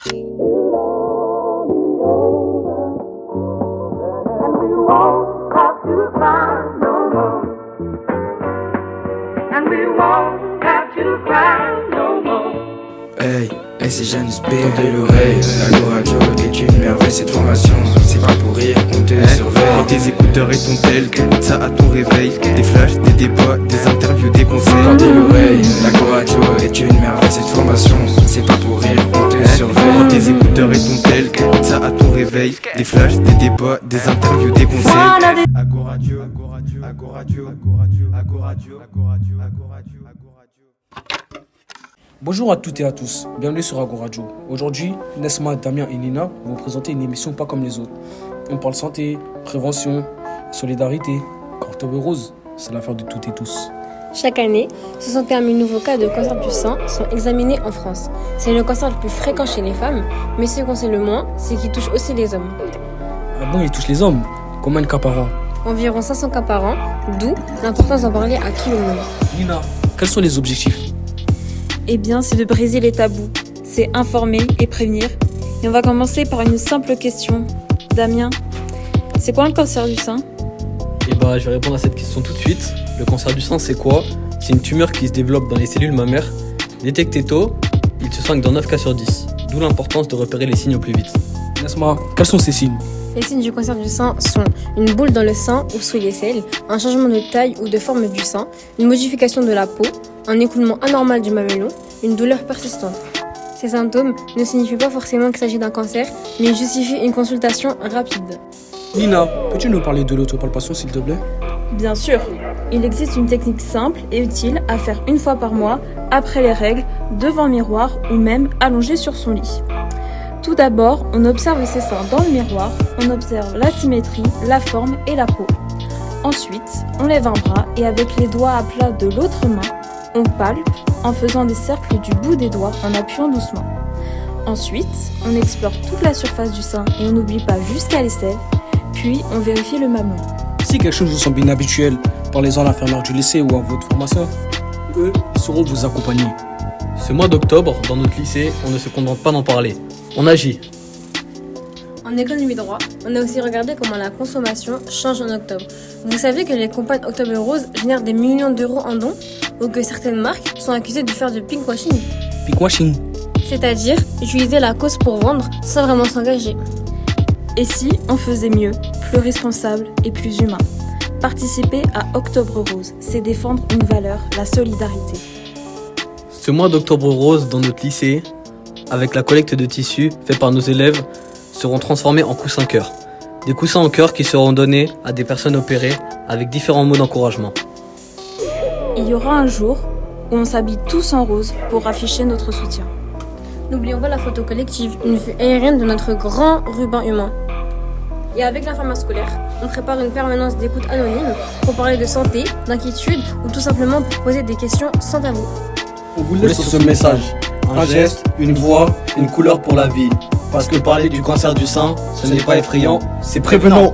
Hey, c'est Janus B de l'oreille. La radio est une merveille, cette formation. C'est pas pour rire, on te surveille. Prends tes écouteurs et ton tel, t'écoutes ça à ton réveil. Des flashs, des débats, des interviews, des conseils. Tendez l'oreille, la radio est une merveille, cette formation. C'est pas pour rire, on te surveille. Prends tes écouteurs et ton tel, t'écoutes ça à ton réveil. Des flashs, des débats, des interviews, des conseils. Agoradio, Agoradio, Agoradio, Agoradio, Agoradio, Agoradio, Agoradio. Bonjour à toutes et à tous, bienvenue sur Agoradio. Aujourd'hui, Nesma, Damien et Nina vont vous présenter une émission pas comme les autres. On parle santé, prévention, solidarité. Octobre Rose, c'est l'affaire de toutes et tous. Chaque année, 61 000 nouveaux cas de cancer du sein sont examinés en France. C'est le cancer le plus fréquent chez les femmes, mais ce qu'on sait le moins, c'est qu'il touche aussi les hommes. Ah bon, il touche les hommes? Combien de cas par an? Environ 500 cas par an, d'où l'importance d'en parler à qui le monde. Nina, quels sont les objectifs? Eh bien, c'est de briser les tabous, c'est informer et prévenir. Et on va commencer par une simple question. Damien, c'est quoi le cancer du sein? Je vais répondre à cette question tout de suite. Le cancer du sein, c'est quoi? C'est une tumeur qui se développe dans les cellules mammaires. Détecté tôt, il se soigne dans 9 cas sur 10. D'où l'importance de repérer les signes au plus vite. Nesma, quels sont ces signes? Les signes du cancer du sein sont une boule dans le sein ou sous les selles, un changement de taille ou de forme du sein, une modification de la peau, un écoulement anormal du mamellon, une douleur persistante. Ces symptômes ne signifient pas forcément qu'il s'agit d'un cancer, mais justifient une consultation rapide. Nina, peux-tu nous parler de l'autopalpation s'il te plaît? Bien sûr, il existe une technique simple et utile à faire une fois par mois, après les règles, devant un miroir ou même allongé sur son lit. Tout d'abord, on observe ses seins dans le miroir, on observe la symétrie, la forme et la peau. Ensuite, on lève un bras et avec les doigts à plat de l'autre main, on palpe en faisant des cercles du bout des doigts en appuyant doucement. Ensuite, on explore toute la surface du sein et on n'oublie pas jusqu'à l'aisselle, puis on vérifie le mamelon. Si quelque chose vous semble inhabituel, parlez-en à l'infirmière du lycée ou à votre pharmacien. Eux, ils sauront vous accompagner. Ce mois d'octobre, dans notre lycée, on ne se contente pas d'en parler. On agit. En économie droit, on a aussi regardé comment la consommation change en octobre. Vous savez que les campagnes Octobre Rose génèrent des millions d'euros en dons, ou que certaines marques sont accusées de faire du pinkwashing. Pinkwashing? C'est-à-dire utiliser la cause pour vendre sans vraiment s'engager. Et si on faisait mieux, plus responsable et plus humain? Participer à Octobre Rose, c'est défendre une valeur, la solidarité. Ce mois d'octobre rose, dans notre lycée, avec la collecte de tissus faite par nos élèves, seront transformés en coussins cœur. Des coussins en cœur qui seront donnés à des personnes opérées avec différents mots d'encouragement. Il y aura un jour où on s'habille tous en rose pour afficher notre soutien. N'oublions pas la photo collective, une vue aérienne de notre grand ruban humain. Et avec l'informat scolaire, on prépare une permanence d'écoute anonyme pour parler de santé, d'inquiétude ou tout simplement pour poser des questions sans tabou. On vous laisse sur ce message. Un geste, une voix, une couleur pour la vie. Parce que parler du cancer du sein, ce n'est pas effrayant, c'est prévenant.